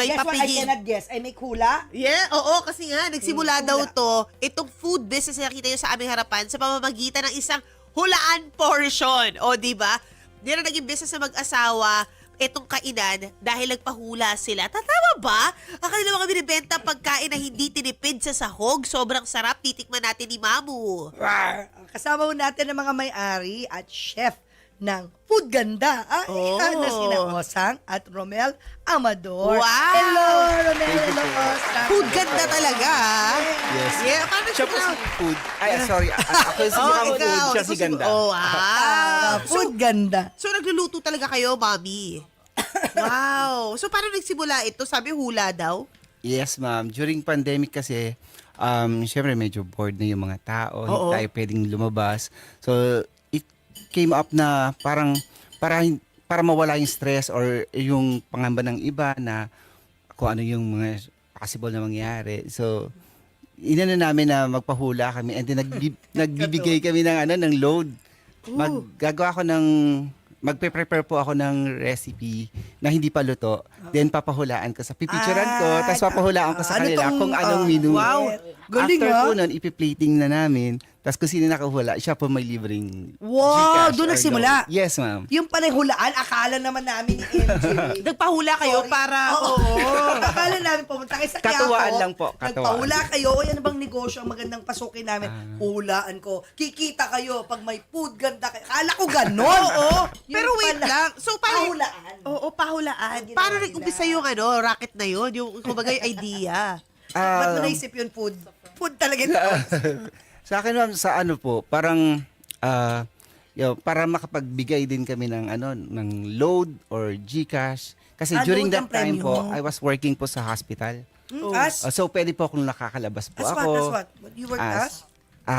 may Guess what? I papigil. cannot guess. I make hula. Yeah, oo, kasi nga, nagsimula daw hula. to, itong food business na nakita nyo sa aming harapan sa pamamagitan ng isang hulaan portion. O, di ba? Di na naging business sa mag-asawa, itong kainan dahil nagpahula sila. Tama ba? Ang kanila mga binibenta pagkain na hindi tinipid sa sahog. Sobrang sarap. Titikman natin ni Mamu. Rawr! Kasama ho natin ang mga may-ari at chef ng Food Ganda. Oh. Na sina Osang at Romel Amador. Wow! Hello, Romel. Hello, Osang. Food ganda talaga. Yes. Yeah, paano Siya po siya? si Food. Ay, sorry. Ako si Food, siya si Ganda. Oh, wow. Food Ganda. So, nagluluto talaga kayo, Mami? Wow. So, paano nagsimula ito? Sabi, hula daw? Yes, ma'am. During pandemic kasi, syempre medyo bored na yung mga tao. Oo. Hindi tayo pwedeng lumabas. So, it came up na para mawala yung stress or yung pangamba ng iba na kung ano yung mga possible na mangyari. So, inano namin na magpahula kami and then nagbibigay kami ng load. Magpe-prepare po ako ng recipe na hindi pa luto. Then papahulaan ko sa pipicturean ko, tapos papahulaan ko sa ano kanila tong, kung anong menu. wow. Galing, After po ha? nun, ipi-plating na namin. Tapos kung sino nakahula, siya po may libreng Wow, GCash doon or nagsimula? loan. Yes, ma'am. Yung pala yung hulaan, akala naman namin ni MJ. Nagpahula kayo Sorry. para... Oo. Akala namin pumunta kayo sa Quiapo. Katuwaan lang po, katuwaan. Nagpahula kayo. O, ano bang negosyo ang magandang pasukin namin? Hulaan ko. Kikita kayo pag may food ganda kayo. Akala ko ganon. Oo. Yun Pero wait pala. lang. So, paano... Pahulaan. Oo, pahulaan. Ang ginawa Paano nila. nag-umpisa yung racket na yun? Yung, kumbaga, yung idea. Ba't mo naisip yun food? Food talaga ito. Sa akin, ma'am, sa ano po, parang para makapagbigay din kami ng load or GCash. Kasi during load that ang time premyo. po, I was working po sa hospital. As So, pwede po akong nakakalabas po what? ako. As what? You work as?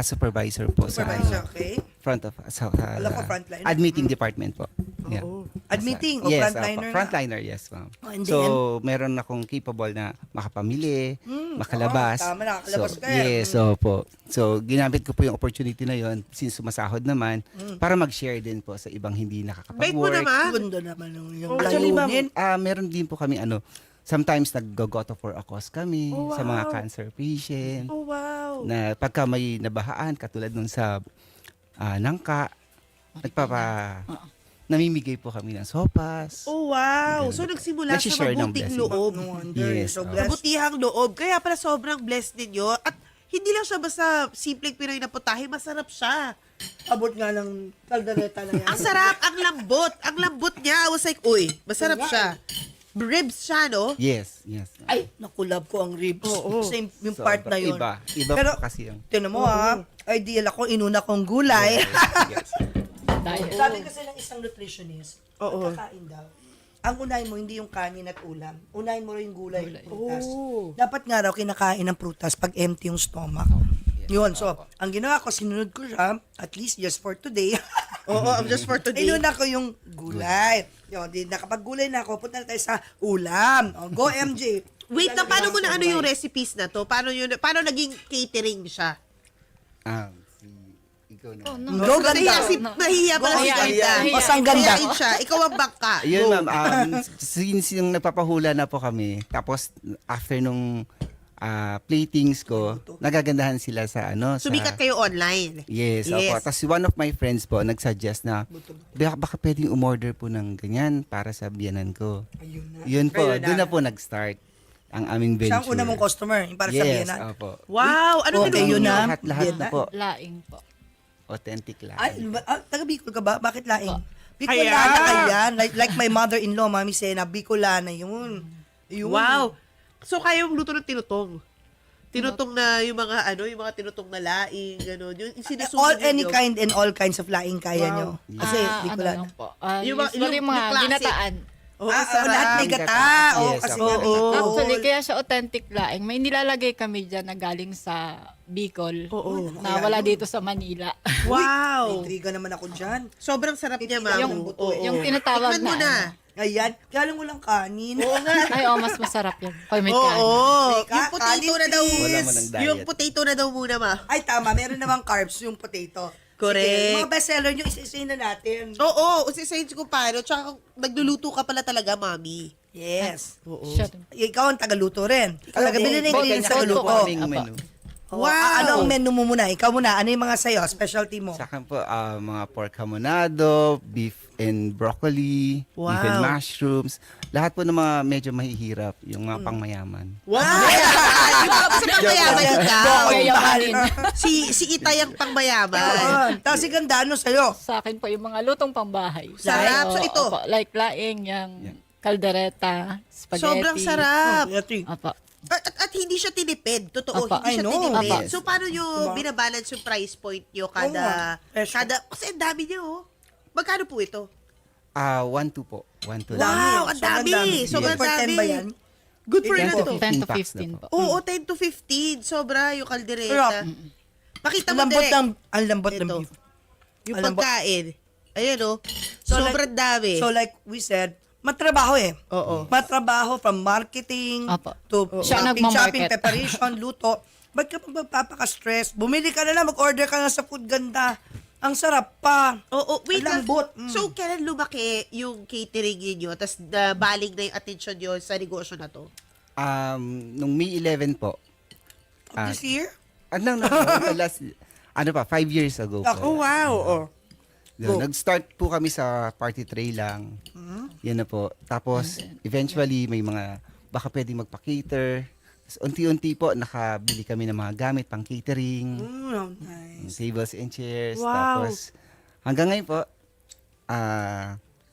Supervisor po Supervisor, sa okay. front of Alam ko, frontliner. admitting department po. Yeah. Admitting o Yes, frontliner na? frontliner, yes, ma'am. Oh, and So, meron akong capable na makapamili, makalabas. tama, nakakalabas so, ka eh. yes, po. So, ginamit ko po yung opportunity na yon since sumasahod naman para mag-share din po sa ibang hindi Bait mo nakakapag-work. naman. Ganda naman yung Actually, ma'am, layunin. Meron din po kami sometimes nag-go-to for a cause kami sa mga cancer patient. Oh, wow. Na pagka may nabahaan, katulad nun sa Nangka, namimigay po kami ng sopas. Oh, wow. So, nagsimula sa Nagsishare ng mabuting blessing. loob. No wonder. Yes, So oo. blessed. Kabutihang loob. Kaya pala sobrang blessed ninyo. At hindi lang siya basta simpleng Pinoy na putahe, masarap siya. Abot nga ng kaldereta na yan. Ang sarap, ang lambot. Ang lambot niya. I was like, uy, masarap siya. Ribs siya, no? Yes. Ay, nakulab ko ang ribs. Oo. Same yung part na yun. Iba Pero, po kasi yung... tinan mo ideal ako, inuna kong gulay. Yes. Sabi kasi ng isang nutritionist, Oo. pagkakain daw, ang unahin mo hindi yung kanin at ulam. Unahin mo rin yung gulay at prutas. Oh. Dapat nga raw kinakain ng prutas pag empty yung stomach. Yun, so, ang ginawa ko, sinunod ko siya, at least just for today. Oo, just for today. Inuna ko yung gulay. Yun, di nakapag-gulay na ako, punta na tayo sa ulam. O, go MJ. Wait na, paano mo na yung recipes na to? Paano naging catering siya? Ikaw na. Go ganda. Nahihiya pala si Ganda. O, sang ganda. Kayain siya. Ikaw ang bangka. Yun, Go. ma'am. Since yung nagpapahula na po kami, tapos after nung platings ko, nagagandahan sila sa Sumikat kayo online. Yes, opo. Tapos one of my friends po nagsuggest na baka pwedeng umorder po ng ganyan para sa biyanan ko. Ayun na. Yun po, Ayun na. doon na po nag-start ang aming venture. Siya ang una mong customer, yung para sa Yes, biyanan. opo. Wow, ano Okay, tinutunan yun niyo? na. Lahat na po. Laing po. Authentic lang. Ay, taga Bicol ka ba? Bakit laing? Kaya. Bicolana ka yan. Like my mother-in-law, Mami Sena, Bicolana yun. Yun. Wow. So, kaya yung luto ng tinutong. Tinutong na yung mga tinutong na laing, gano'n. Yung sinusunod All, any ninyo. kind and all kinds of laing kaya Wow. nyo. Kasi Bicolana. Ano lang po. Yung Usually yung mga classic. ginataan. Oo, lahat may Gata. gata. Oo, Yes, kasi opo. nga may Oo. gata. Actually, kaya siya authentic laing. May nilalagay kami dyan na galing sa Bicol. Oo. Na wala dito sa Manila. Wow. Intriga naman ako dyan. Sobrang sarap niya, ma'am. Yung- Oo. yung tinatawag Tikman mo na Ayan. Kaya lang walang kanin. Oo nga. Ay, mas masarap yan. Pag may Oo. kanin. Teka, Yung potato kanin, na daw. please. Wala mo ng diet. Yung potato na daw muna, ma. Ay, tama. Meron namang carbs yung potato. Correct. Sige, mga bestseller nyo, isa-isayin na natin. Oo, usisayid ko paano. Tsaka nagluluto ka pala talaga, mami. Yes. Oo. Siya rin. Ikaw ang tagaluto rin. Tagabili ng both ingredients kanya sa luto. kanya aming Apa. menu. Wow. Ano ang menu mo muna? Ikaw muna. Ano yung mga sayo? Specialty mo? Sa akin po, mga pork hamonado, beef and broccoli, beef and Wow. mushrooms. Lahat po ng mga medyo mahihirap, yung mga pangmayaman. Wow! Yung mga sa pangmayaman ikaw. Yayamanin. Si Itay ang pangmayaman. Oo. Tapos si ganda, ano sa'yo? Sa akin po, yung mga lutong pambahay. Sarap. So, ito? Opo, like laing, yung kaldereta, spaghetti. Sobrang sarap. Yati. Opo. At hindi siya tinipid. Totoo, Apa. hindi siya I know. tinipid. Apa. So, paano nyo Diba? binabalance yung price point nyo Oo nga. kasi ang dami nyo, oh. Magkano po ito? 1-2 po. 1-2 Dami. Wow, ang Sobrang dami. Sobrang For 10 dami. ba yan? Good for 10 na to to. 10 to 15 15 packs po. Oo, 10 to 15. Sobra yung kaldereta. Sarap. Pakita Ang mo lambot direct. ang lambot ng Ito. beef. Yung Alam ba- pagkain. Ayan, oh. So, Sobrang dami. So like we said, matrabaho eh. Oo. Matrabaho from marketing Apo. to Siya shopping, nagmamarket. preparation, luto. Ba't ka magpapaka-stress? Bumili ka na lang, mag-order ka na sa Food Ganda. Ang sarap pa. Oo, wait Ang lang. lambot. So, kailan lumaki yung catering ninyo? Tapos, baling na yung attention nyo sa negosyo na to? Nung May 11 po. This year? Last, 5 years ago po. Oh, wow. Oh. Yun, Go. nag-start po kami sa party tray lang. Yan na po. Tapos, eventually, may mga, baka pwedeng magpa-cater. Tapos, unti-unti po, nakabili kami ng mga gamit pang catering, Nice. tables and chairs. Wow. Tapos, hanggang ngayon po,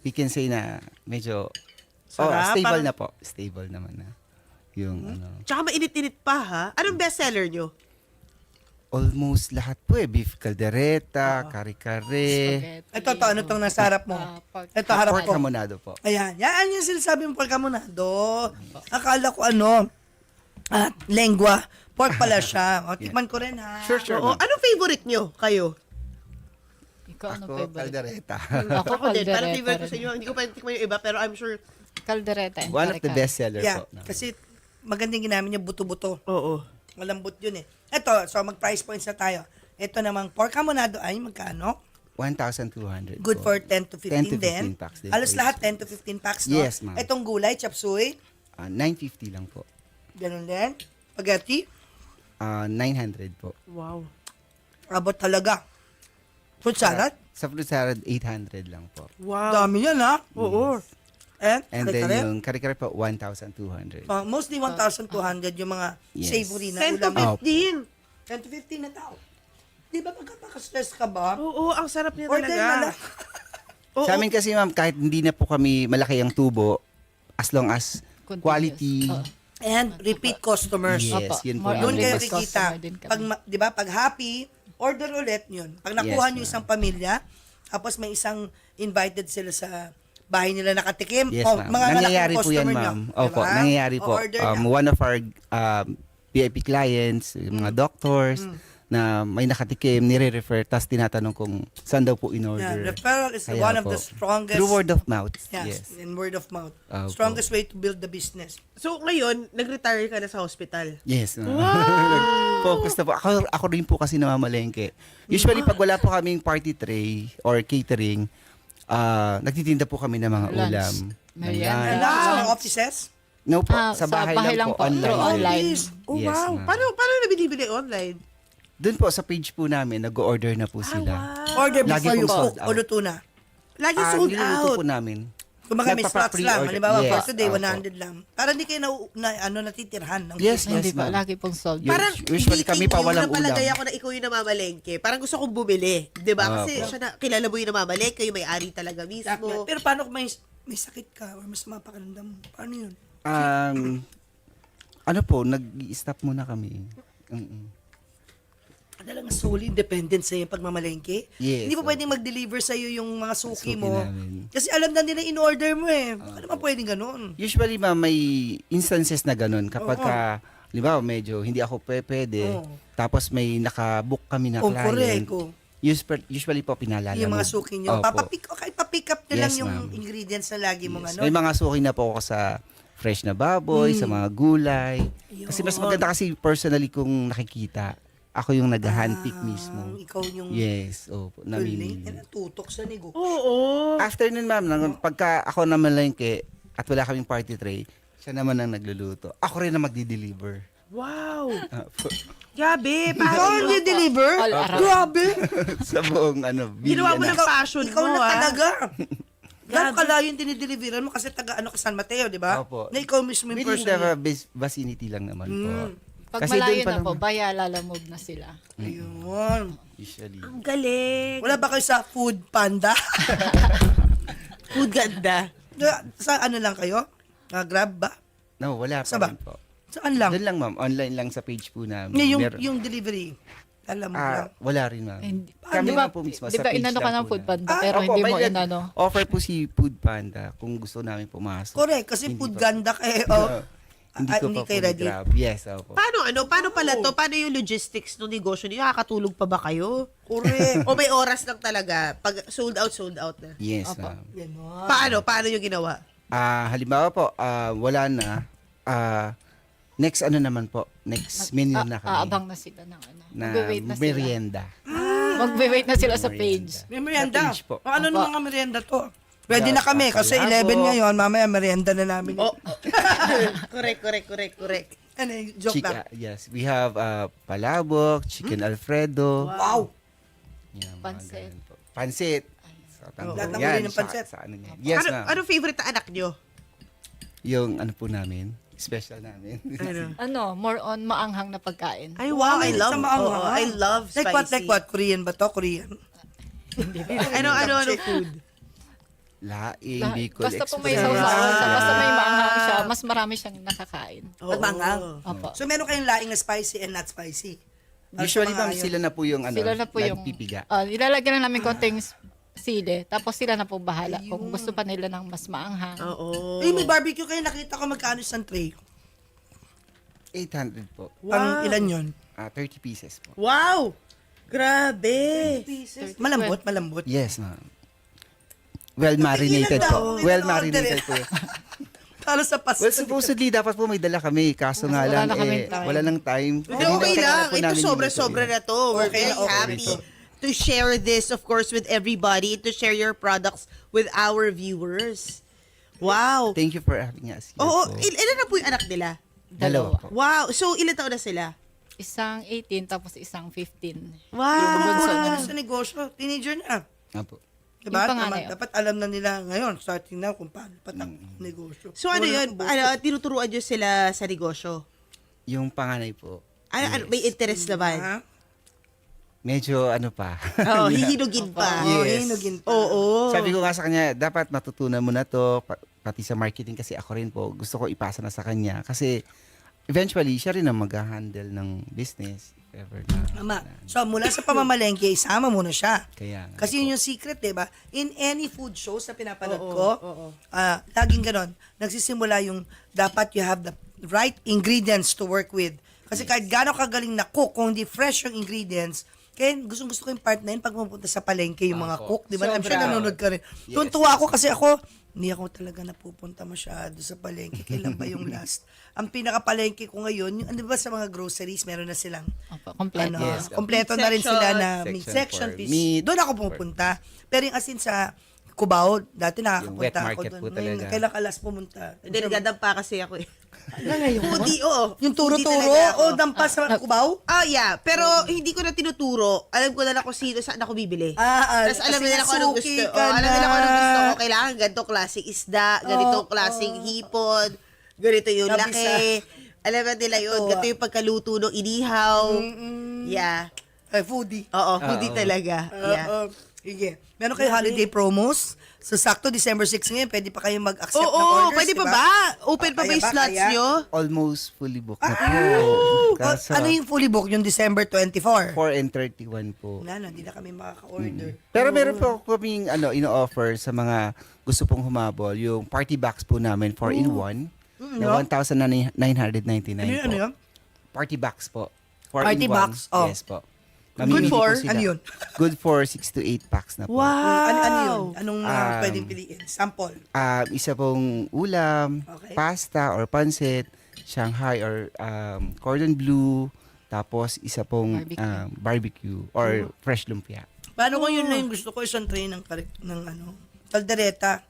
we can say na medyo, Sarap. stable na po. Stable naman na. Yung, Tsaka mainit-init pa, ha? Anong bestseller nyo? almost lahat po Beef caldereta, kare-kare, Spaghetti. Ito, ano tong nasa harap mo? pork Ito, harap pork ko. hamonado po. Ayan. Yan yung sinasabi ng pork hamonado. Akala ko lengua. Pork pala siya. O, tikman ko rin ha. Sure, Oo. ma'am. Anong favorite nyo, kayo? Ikaw, ano Ako, favorite? caldereta. Ako, Ako din. Parang favorite ko rin. sa inyo. Hindi ko pa tikman yung iba, pero I'm sure. Caldereta and One of the kare-kare. best seller Yeah. po. Kasi magandang ginamit niya buto-buto. Oo. Malambot yun eh. Ito, so mag-price points na tayo. Ito namang pork hamonado ay magkano? 1,200 Good po. for 10 to 15 10 to 15 din. packs din Halos po. lahat 10 to 15 packs, no? Yes, ma'am. Itong gulay, chapsuy, 950 lang po. ganun din. Spaghetti, 900 po. Wow. abot talaga. Fruit salad, Sa fruit salad, 800 lang po. Wow. dami yan ha. Oo. And then kare-kare, yung kare-kare po, 1,200. mostly 1,200 yung mga Yes. savory na 10 to ulam. 15. 10 to 15 na tao. Di ba pagkapaka-stress ka ba? Oo, ang sarap niya Order na talaga. lang. Oo. Sa amin kasi ma'am, kahit hindi na po kami malaki ang tubo, as long as Continuous. quality, Oo. And repeat customers. Yes, Opo. yun po More yung Doon on kayo mas- repeat kikita. customer din kami. Pag, di ba, pag happy, order ulit yun. Pag nakuha Yes, nyo ma'am. isang pamilya, tapos may isang invited sila sa bahay nila nakatikim. yes ma'am. Nangyayari po yan ma'am. Opo, nangyayari po. Order na. One of our VIP clients, yung mga doctors, na may nakatikim, nire-refer, tapos tinatanong kung saan daw po Yeah, in-order. referral is Kaya one of po. the strongest. Through word of mouth. Yes, Yes. in word of mouth. Opo. Strongest way to build the business. So, ngayon, nag-retire ka na sa hospital. Yes. Focus na po. Ako rin po kasi namamalengke. Usually, pag wala po kaming party tray or catering, nagtitinda po kami ng mga Lunch. ulam. Merienda. And Ah. sa mga offices? No po, Ah, sa bahay lang po, online. through online. Oh, Yes, wow. ma'am. Paano na binibili online? Doon po sa page po namin, nag-order na po sila. Order Lagi before you pong sold cook out. o luto na. Lagi sold Niluluto out. po namin. Kumbaga may slots lang. Nagpapa-pre-order. Halimbawa, Yes, for today, opo. 100 lang. Para hindi kayo natitirhan ng Yes, business. Hindi yes, po, ma'am. lagi pong sold. Yun. Parang Usually kami pa walang napalagay ulam. ako na ikaw yung namamalengke. Parang gusto kong bumili. Di ba? Kasi Opo. siya na, kilala mo yung namamalengke, yung may-ari talaga mismo. Pero paano kung may sakit ka or mas mapakaramdam mo? Paano yun? Ano po, nag-stop muna kami. Talagang solely independent sa yung pagmamalengke. Yes, Hindi pa opo. pwedeng mag-deliver sa iyo yung mga suki Suki mo. namin. Kasi alam na nila in-order mo eh. Ano man pwedeng ganun? Usually, ma'am, may instances na ganun. Kapag Oo. di ba, medyo hindi ako pwede. Oo. Tapos may nakabook kami na Oh, client. correct. Oh. Usually po, pinalala Yung mga mo. suki nyo. Opo. Papick up na lang Yes, yung ma'am. ingredients na lagi mong Yes. ano. May mga suki na po ako sa fresh na baboy, sa mga gulay. Kasi mas Yun. maganda kasi personally kung nakikita. Ako yung nag-handpick mismo. Ikaw yung Yes, opo. galing. Namimili. Yan ang tutok sa nego. Oo. After nun, ma'am, pagka ako naman lang at wala kaming party tray, siya naman ang nagluluto. Ako rin ang magdi-deliver. Wow. Opo. Gabi, Ikaw parang ang deliver? All around. Grabe. Sa buong ginawa mo bilya ng passion Ikaw mo, na ah. talaga. Gano'ng kalayo yung dinideliveran mo kasi taga San Mateo, di ba? Opo. Na ikaw mismo yung Within person. the vicinity lang naman po. Pag Kasi malayo doon pa na po, lang- baya lalamove na sila. Ayun. Usually. Ang galing. Wala ba kayo sa Food Panda? Food ganda. Sa ano lang kayo? Grab ba? No, wala pa Saan ba? rin po. Saan lang? Doon lang ma'am, online lang sa page po namin. Yung delivery. Alam mo lang. Wala rin ma'am. Hindi. Kami Di ba, lang po mismo di sa ba page inano ka lang ng po Food na. Panda, pero Opo, hindi mo may inano. offer po si Food Panda kung gusto namin pumasok. Correct. Kasi Hindi food pa. ganda kayo. Hindi ko hindi pa kayo po ready. nag-grab. Yes, opo. Paano pala to? Paano yung logistics ng negosyo niyo? Nakakatulog pa ba kayo? Correct. O may oras lang talaga? Pag sold out na? Yes, Opo. ma'am. Ganon. Paano yung ginawa? Halimbawa po, wala na. Next ano naman po, next menu na kami. Aabang na sila ng ano. na Magbe-wait na sila. merienda. Magbe-wait na sila sa page. May merienda. Sa page po. Ano Opo. ng mga merienda to? Pwede na kami kasi Palabok. 11 ngayon. Mamaya merienda na namin. Oh. correct. Ano, joke lang. Yes, we have palabok, chicken alfredo. Wow. Yan, mga Pansit. ganun po. Pansit. So, lahat ng yan, uri ng pansit. Sa ano niya. Yes, ma'am. Ano favorite na anak niyo? Yung ano po namin, special namin. Ano, more on maanghang na pagkain. Ay, wow, I love, Sa maanghang. oo, I love spicy. Like what? Korean ba to? Korean? Ano food? Laing, Bicol Basta po may Express. sausawan siya, basta may maanghang siya, mas marami siyang nakakain. Pag mangang. Opo. So meron kayong laing na spicy and not spicy? Para sa Usually, mga ma'am, ayaw. sila na po yung ano, Sila na po yung, nagpipiga. ilalagyan lang namin konting sili, tapos sila na po bahala kung gusto pa nila ng mas maanghang. Oo. Eh, may barbecue kayo. Nakita ko magkano isang tray. 800 po. Ang ilan yun? 30 pieces po. Wow! Grabe! Malambot. Yes, ma'am. Well marinated Ilan po. daw? Well Ilan marinated order? po. Talo sa pasto. Well, supposedly, dapat po may dala kami. Kaso nga Wala lang, na kaming time. wala nang time. Hindi, okay lang. Ito sobra-sobra na to. We're Okay very na, okay happy na to share this, of course, with everybody, to share your products with our viewers. Wow! Thank you for having us. here Oo, po. ilan na po yung anak nila? Dalawa po. Wow! So, ilan taon na sila? Isang 18, tapos isang 15. Wow! Tumutulong na sa negosyo. Teenager na. Opo. Diba? Yung panganay, Dapat alam na nila ngayon, starting na kung paano patak negosyo. So, ano Wala yun? nang bullshit. Tinuturuan nyo sila sa negosyo? Yung panganay po, May interest naman? Ha? medyo ano pa. Oo, hihinugin pa. Oo, Yes. hinugin pa. Oo. Sabi ko nga sa kanya, dapat matutunan mo na to, pati sa marketing kasi ako rin po, gusto ko ipasa na sa kanya. Kasi eventually, siya rin ang mag-handle ng business. If ever na. Tama. So, mula sa pamamalengke, isama mo na siya. Kaya nga Kasi po. yun yung secret, di ba? In any food shows na pinapanood Oo, ko, oo. laging ganon, nagsisimula yung dapat you have the right ingredients to work with. Kasi kahit gano'ng kagaling na cook, kung hindi fresh yung ingredients, kaya gustong-gusto ko yung part na yun pag pumunta sa palengke yung mga cook, di ba? I'm sure Sobra. nanonood ka rin. Yes. Tuntua ako kasi ako, hindi ako talaga napupunta masyado sa palengke. Kailan ba yung last? Ang pinaka-palengke ko ngayon, yung, ano ba sa mga groceries, meron na silang Opo, kompleto. Yes. kompleto Meat na rin sila na section meat section, for fish. meat, Doon ako pupunta. Pero yung asin sa Cubao, dati nakakapunta wet ako market doon. po Ngayon, talaga. kailan ka last pumunta? Hindi, nagdadampa kasi ako eh. Ngayon? Foodie, oo. Yung Foodie turo-turo talaga ako. o dampa sa Cubao? Yeah. Pero hindi ko na tinuturo. Alam ko na lang kung sino saan ako bibili. Tapos alam kasi nila kung anong nasuki gusto. ka Alam nila kung anong na. gusto ko. Kailangan ganito klaseng isda, ganitong klaseng hipon, ganito yung Labis, laki. Alam na nila yun. Totoo. Ganito yung pagkaluto ng inihaw. Yeah. Foodie. Oo, foodie talaga. Yeah. Sige. Meron kayo holiday promos? So, sakto, December 6 ngayon, pwede pa kayong mag-accept ng Oo, orders, pwede pa diba? ba? Open pa ba Kaya yung ba? slots Kaya? nyo? Almost fully booked na po. Kaso, Ano yung fully book? Yung December 24? 4 and 31 po. Wala na, hindi na kami makaka-order. Pero meron po kaming ino-offer sa mga gusto pong humabol, yung party box po namin 4-in-1 na 1,999 po. Ano yun? Party box po. Party 4-in-1. box, oh. Yes po. Good Mamimili po for? sila. Ano yun? Good for 6 to 8 packs na po. Ano yun? Anong Um, pwedeng piliin? Sample. Isa pong ulam, Okay. pasta or pancit, Shanghai or cordon bleu, tapos isa pong barbecue or fresh lumpia. Paano kung yun na yung gusto ko, isang tray ng, ng ano, kaldereta.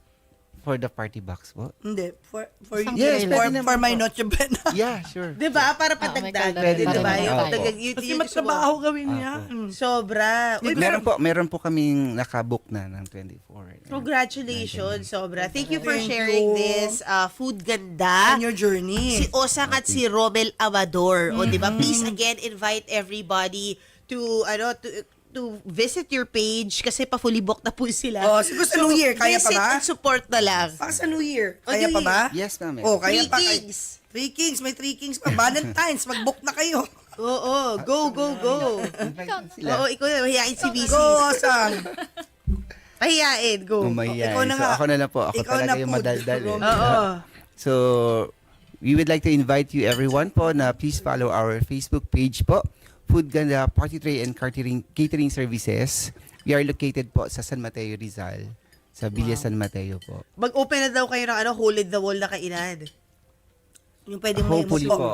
For the party box po? Hindi, for Isang Yes, trailer. pwede naman for my po. Noche Buena. Yeah, sure. Di ba? Para may padagdag. kalendar. Di ba? Pwede Yung naman. dagdag, yun, Kasi yun, magtrabaho gawin niya. Sobra. Uy, Meron po kaming nakabook na ng 24. congratulations, sobra. Thank you for Thank sharing you. this food ganda. On your journey. Si Osang at si Romel Amador. O, di ba? Please again invite everybody to to visit your page kasi pa-fully booked na po sila. Oh, siguro sa New Year, kaya pa visit ba? and support na lang. Baka sa New Year. O, Kaya di- pa ba? Yes, ma'am. Oh, kaya Three pa. Kings. Three Kings. May Three Kings pa. Valentine's. Mag-book na kayo. Oo, go, go, go. Sila. Oo, ikaw na, mahihain si BC. Go, Osang. Pahiyain, go. Umahiya. Ikaw na So, nga. ako na lang po. Ako Ikaw talaga na yung po, madaldal. Eh. Oo. So, we would like to invite you everyone po na please follow our Facebook page po, Food Ganda Party Tray and Catering Services. We are located po sa San Mateo, Rizal. Sa Villa San Mateo po. Mag-open na daw kayo ng hole in the wall na kainan. Yung pwede mo Hopefully i-book. po.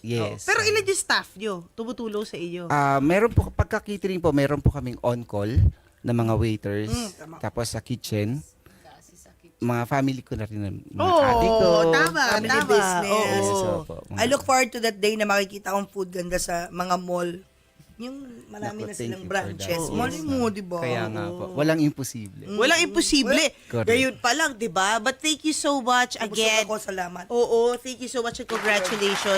Yes. Pero ilan yung staff nyo? Tumutulong sa inyo? Meron po, pagka-catering po, meron po kaming on-call na mga waiters. tama. Tapos sa kitchen, mga family ko na rin. Mga Oo, ate ko. tama, Family tama. business. Yes, Oo. opo. I look forward to that day na makikita akong food ganda sa mga mall. Yung marami Naku, na thank silang you for branches. that. Mall Yes, mo, di ba? Kaya nga po. Walang imposible. Walang imposible. Correct. Ngayon pa lang, di ba? But thank you so much Busog again. ako, salamat. Oo, thank you so much and congratulations.